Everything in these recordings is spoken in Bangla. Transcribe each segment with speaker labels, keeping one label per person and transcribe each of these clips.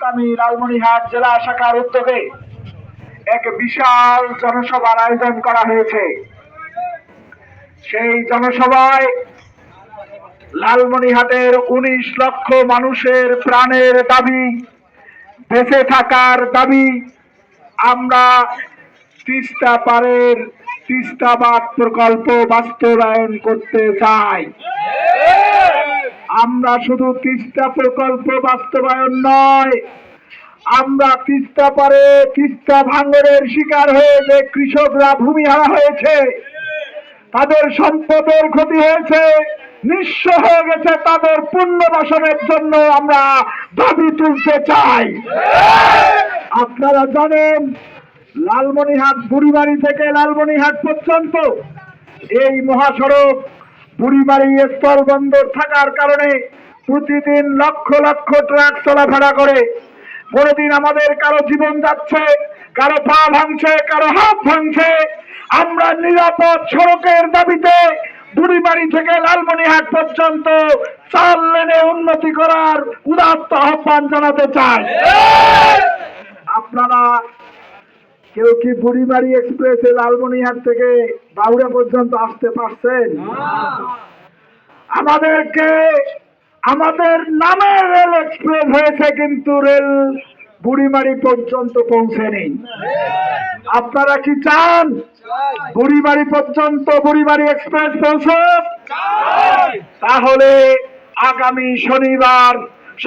Speaker 1: ইসলামী লালমনিরহাট জেলা শাখার উদ্যোগে এক বিশাল জনসভার আয়োজন করা হয়েছে। সেই জনসভায় লালমনিরহাটের ১৯ লক্ষ মানুষের প্রাণের দাবি, বেঁচে থাকার দাবি, আমরা তিস্তা পারের তিস্তাবাদ প্রকল্প বাস্তবায়ন করতে চাই। আমরা শুধু তিস্তা প্রকল্প বাস্তবায়ন নয়, আমরা তিস্তা পারে তিস্তা ভাঙনের শিকার হয়ে যে কৃষকরা ভূমিহারা হয়েছে, তাদের সম্পদের ক্ষতি হয়েছে, নিঃস্ব হয়ে গেছে, তাদের পুনর্বাসনের জন্য আমরা দাবি তুলতে চাই। আপনারা জানেন, লালমনিরহাট বুড়িমারি থেকে লালমনিরহাট পর্যন্ত এই মহাসড়ক বুড়িমারি স্থল বন্দর থাকার কারণে প্রতিদিন লক্ষ লক্ষ ট্রাক চলাফেরা করে। কোনদিন আমাদের কারো জীবন যাচ্ছে, কারো পা ভাঙছে, কারো হাত ভাঙছে। আমরা নিরাপদ সড়কের দাবিতে বুড়িমারি থেকে লালমনিরহাট পর্যন্ত 4 লেনে উন্নতি করার উদাত্ত আহ্বান জানাতে চাই। আপনারা কেউ কি বুড়িমারি এক্সপ্রেসে লালমনিরহাট থেকে বাউড়া পর্যন্ত আসতে পারছেন? আমাদের নামে রেল এক্সপ্রেস হয়েছে, কিন্তু রেল বুড়িমারি পর্যন্ত পৌঁছেনি। আপনারা কি চান বুড়িমারি পর্যন্ত বুড়িমারি এক্সপ্রেস পৌঁছুক? তাহলে আগামী শনিবার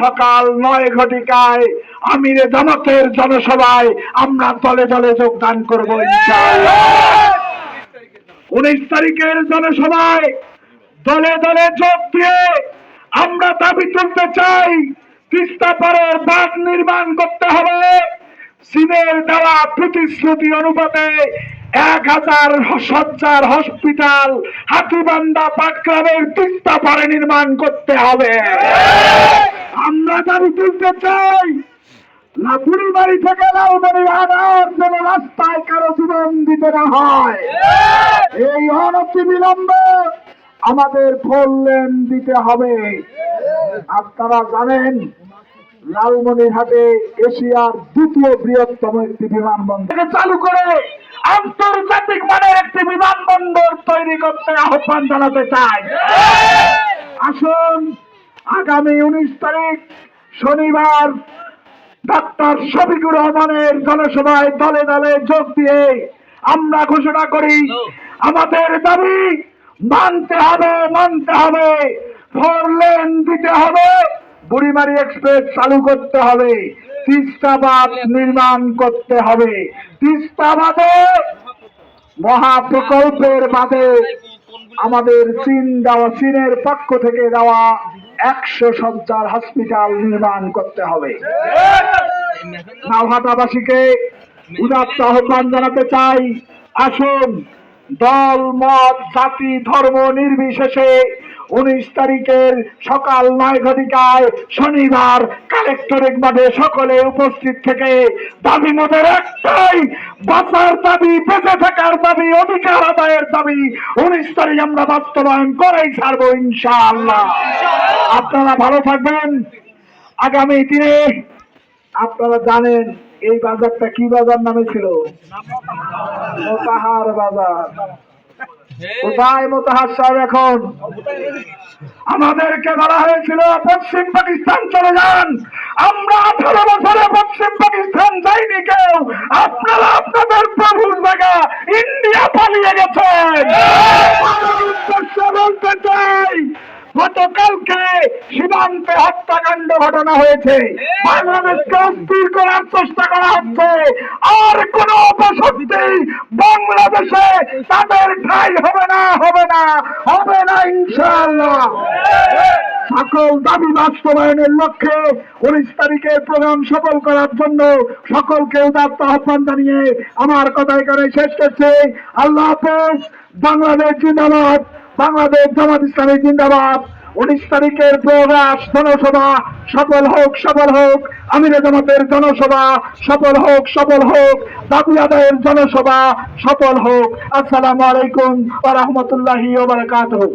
Speaker 1: সকাল 9 ঘটিকায় আমিরে জামাতের জনসভায় আমরা দলে দলে যোগদান করব ইনশাআল্লাহ। 19 তারিখের জনসভায় দলে দলে যোগ দিয়ে আমরা দাবি তুলতে চাই, তিস্তা পারের বাঁধ নির্মাণ করতে হবে। চীনের দেওয়া প্রতিশ্রুতি অনুপাতে 1000 শয্যার হসপিটাল হাতিবান্ধা পাটগ্রামের তিস্তা পারে নির্মাণ করতে হবে। আমরা দাবি তুলতে চাই, বুড়িমারি থেকে লালমনিরহাট যেন রাস্তায় কারো জীবন দিতে না হয়। এই অনতিবিলম্বে আমাদের 4 লেন দিতে হবে। আপনারা জানেন, লালমনিরহাটে এশিয়ার 2য় বৃহত্তম একটি বিমানবন্দর চালু করে আন্তর্জাতিক মানের একটি বিমানবন্দর তৈরি করতে আহ্বান জানাতে চাই। আসুন আগামী 19 তারিখ শনিবার ডাক্তার শফিকুর রহমানের জনসভায় দলে দলে যোগ দিয়ে আমরা ঘোষণা করি, আমাদের দাবি মানতে হবে। 4 লেন দিতে হবে, বুড়িমারি এক্সপ্রেস চালু করতে হবে, তিস্তাবাদ নির্মাণ করতে হবে। তিস্তাবাদে মহাপ্রকল্পের বাদে আমাদের চীনের পক্ষ থেকে দেওয়া 100 শয্যার হসপিটাল নির্মাণ করতে হবে। নওহাটাবাসীকে উদাত্ত আহ্বান জানাতে চাই, আসুন দল মত জাতি ধর্ম নির্বিশেষে 19 তারিখের সকাল 9 ঘটিকায় শনিবার কালেক্টরেট মাঠে সকলে উপস্থিত থেকে দাবি মোদের একটাই, বাঁচার দাবি, বেঁচে থাকার দাবি, অধিকার আদায়ের দাবি 19 তারিখ আমরা বাস্তবায়ন করেই ছাড়বো ইনশাআল্লাহ। আপনারা ভালো থাকবেন। আগামী দিনে আপনারা জানেন এই বাজারটা কি বাজার নামে ছিল? মোতাহার বাজার। কোথায় মোতাহার সাহেব এখন? আমাদেরকে বলা হয়েছিল পশ্চিম পাকিস্তান চলে যান। আমরা 18 বছরে পশ্চিম পাকিস্তান যাইনি কেউ। আপনারা আপনাদের প্রভুর জায়গা ইন্ডিয়া পালিয়ে গেছেন। বলতে চাই, গতকালকে সীমান্তে হত্যাকাণ্ড ঘটনা হয়েছে, বাংলাদেশকে অস্থির করার চেষ্টা করা হচ্ছে। আর কোন অপশক্তি বাংলাদেশে তাদের ঠাঁই হবে না ইনশাআল্লাহ। সকল দাবি বাস্তবায়নের লক্ষ্যে 19 তারিখের প্রোগ্রাম সফল করার জন্য সকলকে উদাত্ত আহ্বান জানিয়ে আমার কথা এখানে শেষ করছি। আল্লাহ হাফেজ। বাংলাদেশ জিন্দাবাদ, বাংলাদেশ জামাত ইসলামী জিন্দাবাদ। 19 তারিখের প্রোগ্রাম জনসভা সফল হোক, আমিরে জামাতের জনসভা সফল হোক, দাবি আদায়ের জনসভা সফল হোক। আসসালামু আলাইকুম ওয়া রাহমাতুল্লাহি ওয়া বারাকাতুহু।